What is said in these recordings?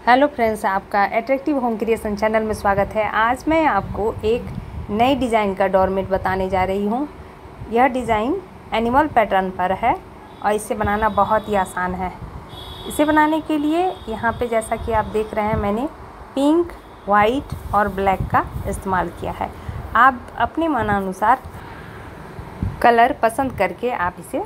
Hello friends, आपका attractive home creation channel में स्वागत है। आज मैं आपको एक नई डिज़ाइन का डोरमेट बताने जा रही हूँ। यह डिज़ाइन एनिमल पैटर्न पर है और इसे बनाना बहुत ही आसान है। इसे बनाने के लिए यहाँ पे जैसा कि आप देख रहे हैं, मैंने पिंक, वाइट और ब्लैक का इस्तेमाल किया है। आप अपने मनानुसार कलर पसंद करके आप इसे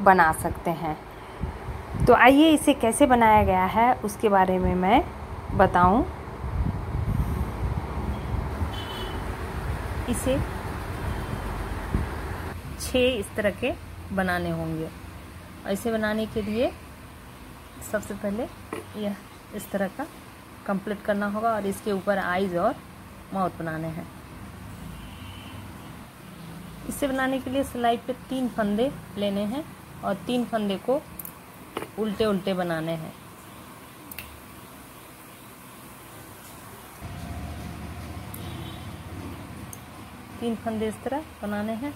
बना सकते हैं। तो आइए इसे कैसे बनाया गया है उसके बारे में मैं बताऊं। इसे 6 इस तरह के बनाने होंगे और इसे बनाने के लिए सबसे पहले यह इस तरह का कंप्लीट करना होगा और इसके ऊपर आईज और माउथ बनाने हैं। इसे बनाने के लिए सिलाई पे 3 फंदे लेने हैं और 3 फंदे को उल्टे उल्टे बनाने हैं। तीन फंदे इस तरह बनाने हैं,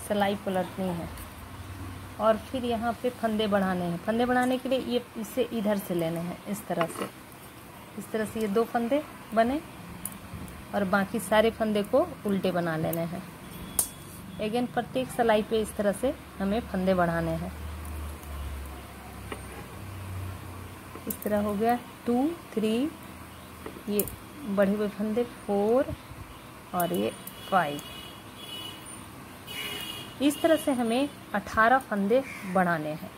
सिलाई पलटनी है और फिर यहाँ पे फंदे बढ़ाने हैं। फंदे बढ़ाने के लिए ये इसे इधर से लेने हैं, इस तरह से ये 2 फंदे बने और बाकी सारे फंदे को उल्टे बना लेने हैं। अगेन प्रत्येक सिलाई पे इस तरह से हमें फंदे बढ़ाने हैं। इस तरह हो गया 2, 3, ये बढ़े हुए फंदे 4 और ये 5। इस तरह से हमें 18 फंदे बढ़ाने हैं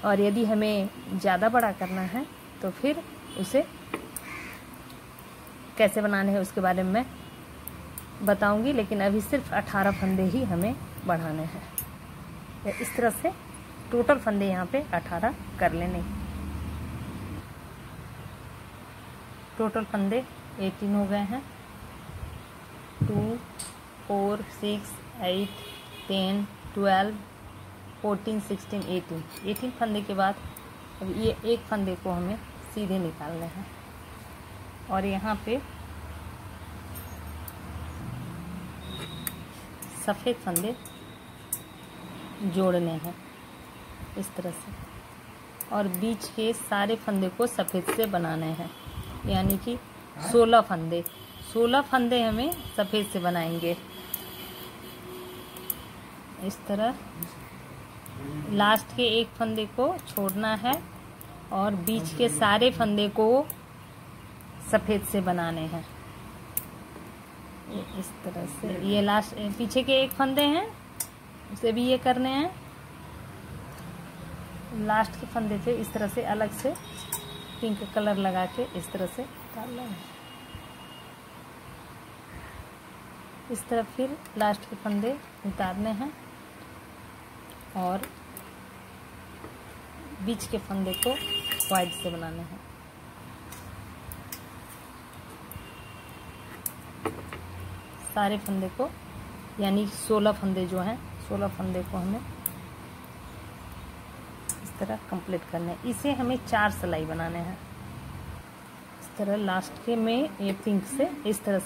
और यदि हमें ज़्यादा बड़ा करना है तो फिर उसे कैसे बनाने हैं उसके बारे में मैं बताऊंगी, लेकिन अभी सिर्फ 18 फंदे ही हमें बढ़ाने हैं। इस तरह से टोटल फंदे यहाँ पे 18 कर लेने। टोटल फंदे 18 हो गए हैं। 2, 4, 6, 8, 10, 12, 14, 16, 18 फंदे के बाद अब ये एक फंदे को हमें सीधे निकालने हैं और यहाँ पे सफ़ेद फंदे जोड़ने हैं इस तरह से और बीच के सारे फंदे को सफ़ेद से बनाने हैं, यानी कि 16 फंदे हमें सफ़ेद से बनाएंगे। इस तरह लास्ट के एक फंदे को छोड़ना है और बीच के सारे फंदे को सफ़ेद से बनाने हैं। इस तरह से ये लास्ट पीछे के एक फंदे हैं, उसे भी ये करने हैं। लास्ट के फंदे पे इस तरह से अलग से पिंक कलर लगा के इस तरह से डालना है। इस तरह फिर लास्ट के फंदे उतारने हैं और बीच के फंदे को वाइट से बनाने हैं। सारे फंदे को, यानी 16 फंदे जो हैं, 16 फंदे को हमें इस तरह कंप्लीट करने हैं। इसे हमें 4 सिलाई बनाने हैं। इस तरह लास्ट के में ये पिंक से इस तरह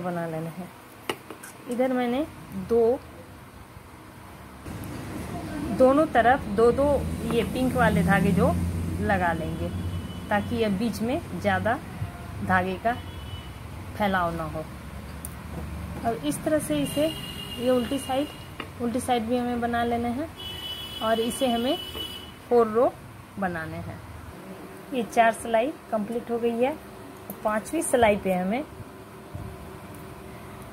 बना लेना है। इधर मैंने दोनों तरफ 2-2 ये पिंक वाले धागे जो लगा लेंगे ताकि यह बीच में ज़्यादा धागे का फैलाव ना हो। और इस तरह से इसे ये उल्टी साइड भी हमें बना लेना है और इसे हमें 4 रो बनाने हैं। ये 4 सिलाई कंप्लीट हो गई है। 5वीं सिलाई पे हमें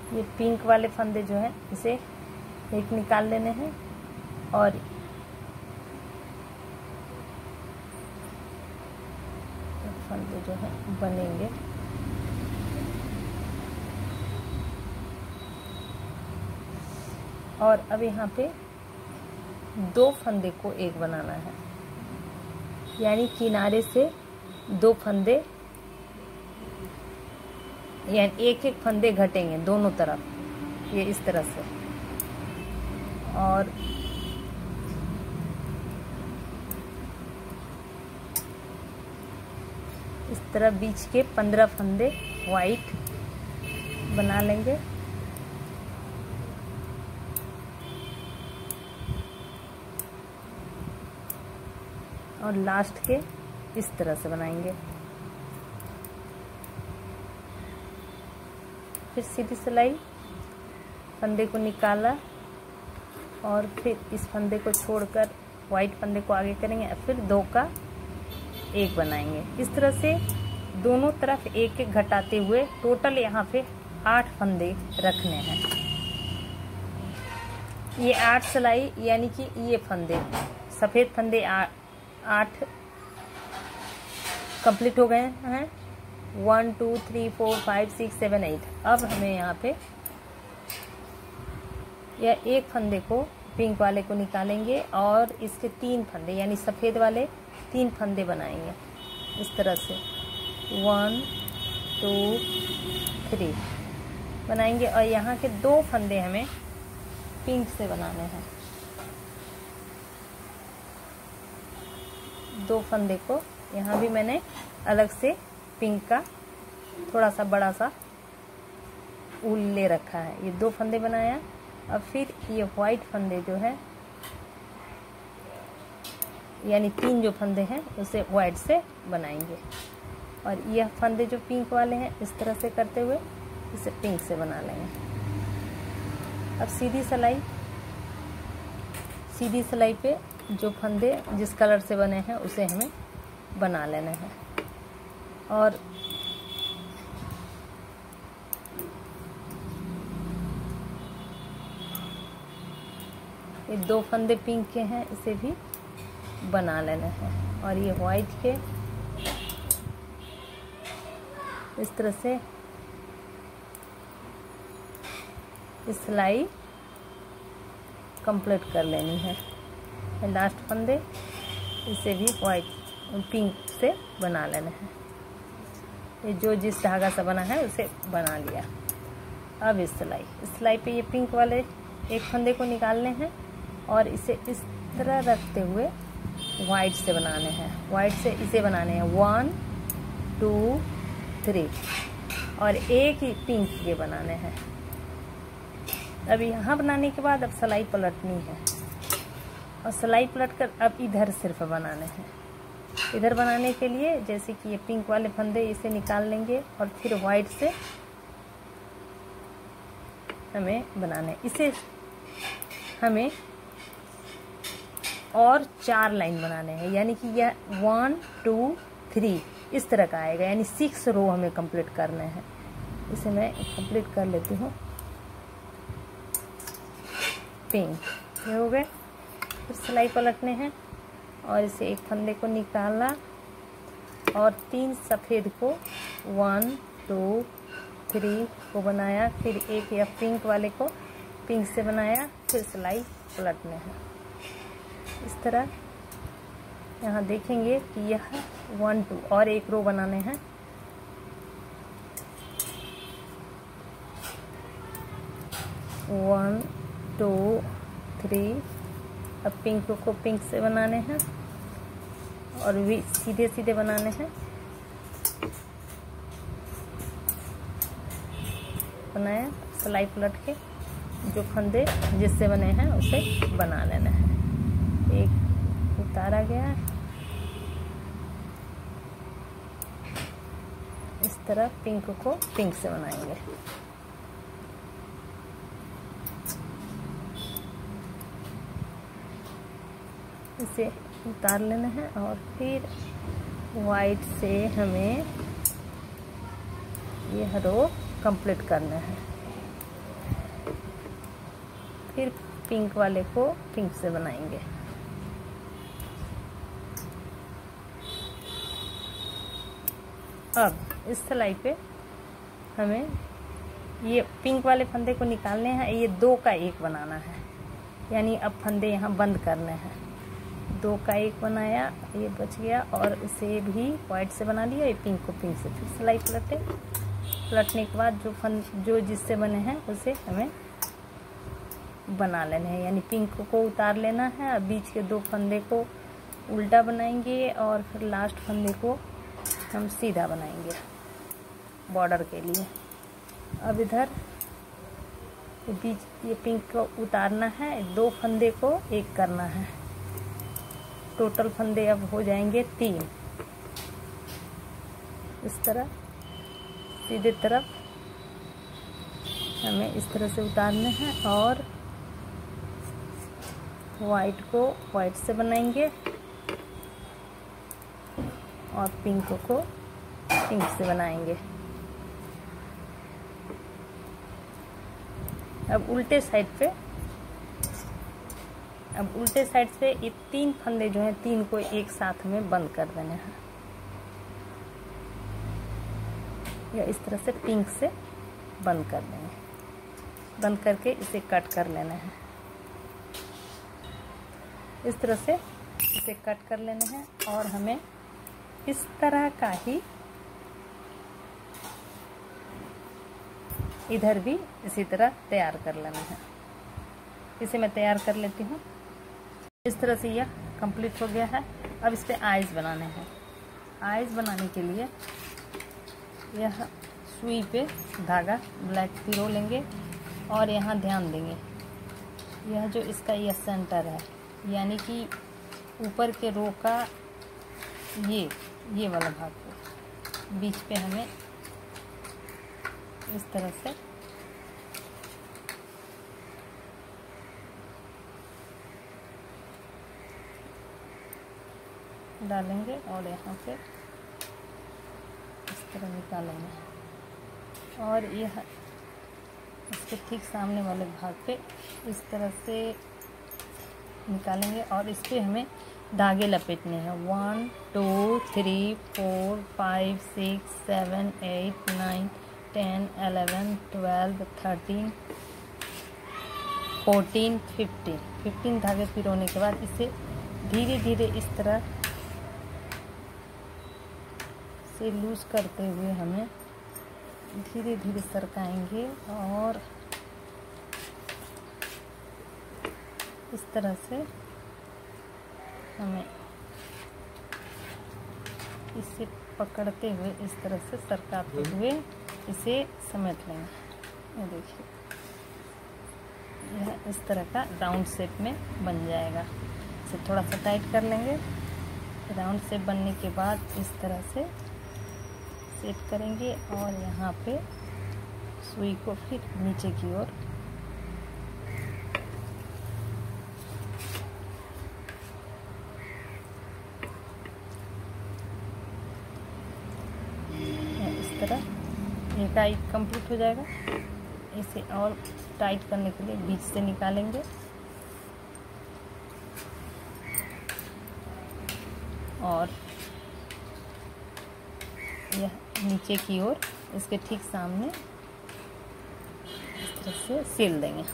ये पिंक वाले फंदे जो है इसे एक निकाल लेने हैं और फंदे जो है बनेंगे। और अब यहाँ पे 2 फंदे को एक बनाना है, यानी किनारे से 2 फंदे, यानी एक फंदे घटेंगे दोनों तरफ, ये इस तरह से। और इस तरह बीच के 15 फंदे वाइट बना लेंगे और लास्ट के इस तरह से बनाएंगे। फिर सीधी सिलाई, फंदे को निकाला और फिर इस फंदे को छोड़कर वाइट फंदे को आगे करेंगे, फिर 2 का 1 बनाएंगे। इस तरह से दोनों तरफ 1-1 घटाते हुए टोटल यहाँ पे 8 फंदे रखने हैं। ये 8 सिलाई यानी कि ये फंदे, सफ़ेद फंदे 8 कंप्लीट हो गए हैं। 1 2 3 4 5 6 7 8। अब हमें यहाँ पे यह एक फंदे को, पिंक वाले को निकालेंगे और इसके 3 फंदे यानी सफ़ेद वाले 3 फंदे बनाएंगे इस तरह से। 1 2 3 बनाएंगे और यहाँ के 2 फंदे हमें पिंक से बनाने हैं। 2 फंदे को यहाँ भी मैंने अलग से पिंक का थोड़ा सा बड़ा सा ऊल ले रखा है। ये 2 फंदे बनाया। अब फिर ये वाइट फंदे जो है यानी 3 जो फंदे हैं उसे वाइट से बनाएंगे और यह फंदे जो पिंक वाले हैं इस तरह से करते हुए इसे पिंक से बना लेंगे। अब सीधी सिलाई पे जो फंदे जिस कलर से बने हैं उसे हमें बना लेने हैं और ये 2 फंदे पिंक के हैं इसे भी बना लेने हैं और ये वाइट के इस तरह से सिलाई कंप्लीट कर लेनी है। लास्ट फंदे इसे भी वाइट पिंक से बना लेना है। ये जो जिस धागा से बना है उसे बना लिया। अब इस सिलाई पे ये पिंक वाले एक फंदे को निकालने हैं और इसे इस तरह रखते हुए वाइट से बनाने हैं। वाइट से इसे बनाने हैं 1 2 3 और एक ही पिंक के बनाने हैं। अब यहाँ बनाने के बाद अब सिलाई पलटनी है और सिलाई पलटकर अब इधर सिर्फ बनाने हैं। इधर बनाने के लिए जैसे कि ये पिंक वाले फंदे इसे निकाल लेंगे और फिर वाइट से हमें बनाने, इसे हमें और 4 लाइन बनाने हैं यानी कि यह 1 2 3 इस तरह का आएगा यानी 6 रो हमें कंप्लीट करने हैं। इसे मैं कंप्लीट कर लेती हूँ। पिंक ये हो गए। फिर सिलाई पलटने हैं और इसे एक फंदे को निकाला और 3 सफ़ेद को 1 2 3 को बनाया, फिर एक या पिंक वाले को पिंक से बनाया, फिर सिलाई पलटने हैं इस तरह। यहाँ देखेंगे कि यह 1 2 और एक रो बनाने हैं। वन 2 3 अब पिंक को पिंक से बनाने हैं और भी सीधे सीधे बनाने हैं। बनाया, सिलाई पलट के जो फंदे जिससे बने हैं उसे बना लेना है। एक उतारा गया इस तरह, पिंक को पिंक से बनाएंगे। इसे उतार लेना है और फिर वाइट से हमें यह रो कंप्लीट करना है। फिर पिंक वाले को पिंक से बनाएंगे। अब इस सिलाई पे हमें ये पिंक वाले फंदे को निकालने हैं। ये 2 का 1 बनाना है यानी अब फंदे यहाँ बंद करने हैं। 2 का 1 बनाया, ये बच गया और इसे भी वाइट से बना लिया। ये पिंक को पिंक से, फिर सिलाई पलटने के बाद जो जिससे बने हैं उसे हमें बना लेने हैं यानी पिंक को उतार लेना है। अब बीच के 2 फंदे को उल्टा बनाएंगे और फिर लास्ट फंदे को हम सीधा बनाएंगे बॉर्डर के लिए। अब इधर बीच ये पिंक को उतारना है, 2 फंदे को 1 करना है। टोटल फंदे अब हो जाएंगे 3। इस तरह सीधे तरफ हमें इस तरह से उतारने हैं और वाइट को वाइट से बनाएंगे और पिंक को पिंक से बनाएंगे। अब उल्टे साइड से ये 3 फंदे जो हैं 3 को एक साथ में बंद कर देने हैं, या इस तरह से पिंक से बंद कर देंगे। बंद करके इसे कट कर लेना है। इस तरह से इसे कट कर लेना है और हमें इस तरह का ही इधर भी इसी तरह तैयार कर लेना है। इसे मैं तैयार कर लेती हूँ। इस तरह से यह कंप्लीट हो गया है। अब इस पे आइज़ बनाने हैं। आइज़ बनाने के लिए यह सुई पे धागा ब्लैक पिरो लेंगे और यहाँ ध्यान देंगे, यह जो इसका यह सेंटर है, यानी कि ऊपर के रो का ये वाला भाग को बीच पे हमें इस तरह से डालेंगे और यहाँ पे इस तरह निकालेंगे और यह इसके ठीक सामने वाले भाग पे इस तरह से निकालेंगे और इस पे हमें धागे लपेटने हैं। 1 2 3 4 5 6 7 8 9 10 11 12 13 14 15 धागे पिरोने के बाद इसे धीरे धीरे इस तरह से लूज करते हुए हमें धीरे धीरे सरकाएंगे और इस तरह से हमें इसे पकड़ते हुए इस तरह से सरकाते हुए इसे समेट लेंगे। ये देखिए, यह इस तरह का राउंड शेप में बन जाएगा। इसे थोड़ा सा टाइट कर लेंगे। राउंड शेप बनने के बाद इस तरह से सेट करेंगे और यहाँ पे सुई को फिर नीचे की ओर इस तरह इकाई कंप्लीट हो जाएगा। इसे और टाइट करने के लिए बीच से निकालेंगे और यह नीचे की ओर इसके ठीक सामने इस तरह से सिल देंगे।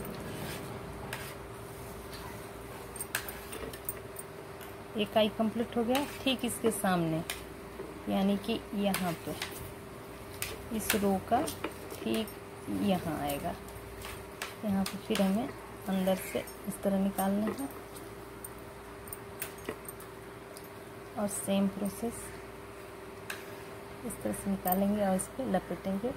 इकाई कंप्लीट हो गया। ठीक इसके सामने यानी कि यहाँ पे इस रो का ठीक यहाँ आएगा। यहाँ पे फिर हमें अंदर से इस तरह निकालना है और सेम प्रोसेस इस तरह से निकालेंगे और इस पर लपेटेंगे।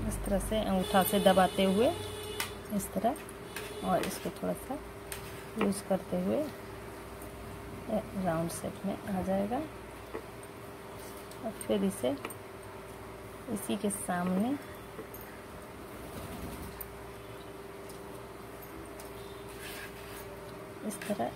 इस तरह से अंगूठा से दबाते हुए इस तरह और इसको थोड़ा सा लूज करते हुए राउंड शेप में आ जाएगा। और फिर इसे इसी के सामने इस तरह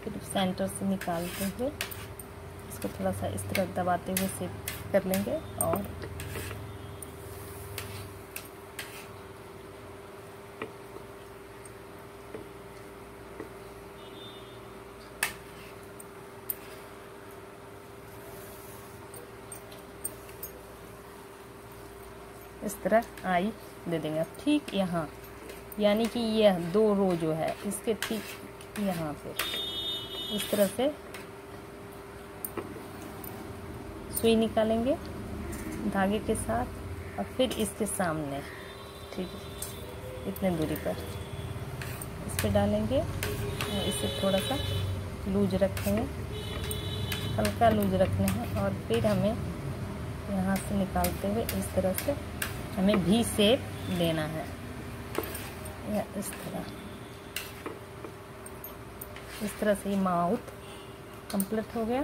फिर सेंटर से निकालते हुए इसको थोड़ा सा इस तरह दबाते हुए सेट कर लेंगे और इस तरह आई दे देंगे। अब ठीक यहाँ यानी कि यह 2 रो जो है इसके ठीक यहाँ पे इस तरह से सुई निकालेंगे धागे के साथ और फिर इसके सामने ठीक है, इतने दूरी पर इस पर डालेंगे और इसे थोड़ा सा लूज रखेंगे, हल्का लूज रखना है। और फिर हमें यहाँ से निकालते हुए इस तरह से हमें वी शेप देना है, या इस तरह से ये माउथ कंप्लीट हो गया।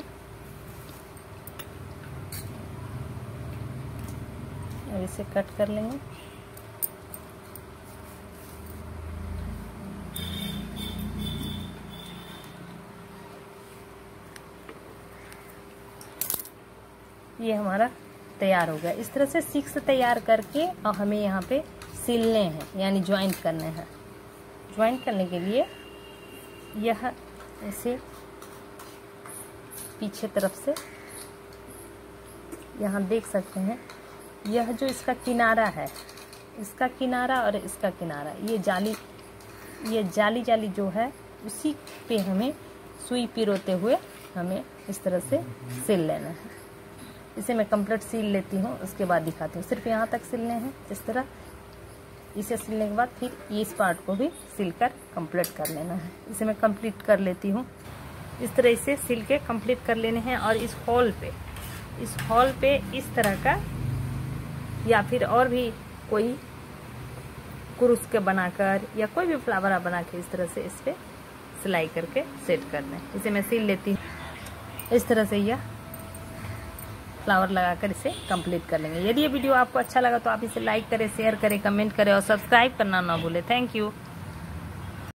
अब इसे कट कर लेंगे। ये हमारा तैयार हो गया। इस तरह से 6 तैयार करके और हमें यहाँ पे सिलने हैं, यानी ज्वाइंट करने हैं। ज्वाइंट करने के लिए यह ऐसे पीछे तरफ से यहाँ देख सकते हैं, यह जो इसका किनारा है, इसका किनारा और इसका किनारा, ये जाली जो है उसी पे हमें सुई पिरोते हुए हमें इस तरह से सिल लेना है। इसे मैं कंप्लीट सिल लेती हूँ, उसके बाद दिखाती हूँ। सिर्फ यहाँ तक सिलने हैं इस तरह। इसे सिलने के बाद फिर इस पार्ट को भी सिलकर कंप्लीट कर लेना है। इसे मैं कंप्लीट कर लेती हूँ। इस तरह इसे सिल के कंप्लीट कर लेने हैं। और इस हॉल पे इस तरह का या फिर और भी कोई क्रूस के बनाकर या कोई भी फ्लावर बना के इस तरह से इस पे सिलाई करके सेट कर दें। इसे मैं सिल लेती हूँ। इस तरह से यह फ्लावर लगाकर इसे कंप्लीट कर लेंगे। यदि ये वीडियो आपको अच्छा लगा तो आप इसे लाइक करें, शेयर करें, कमेंट करें और सब्सक्राइब करना ना भूलें। Thank you.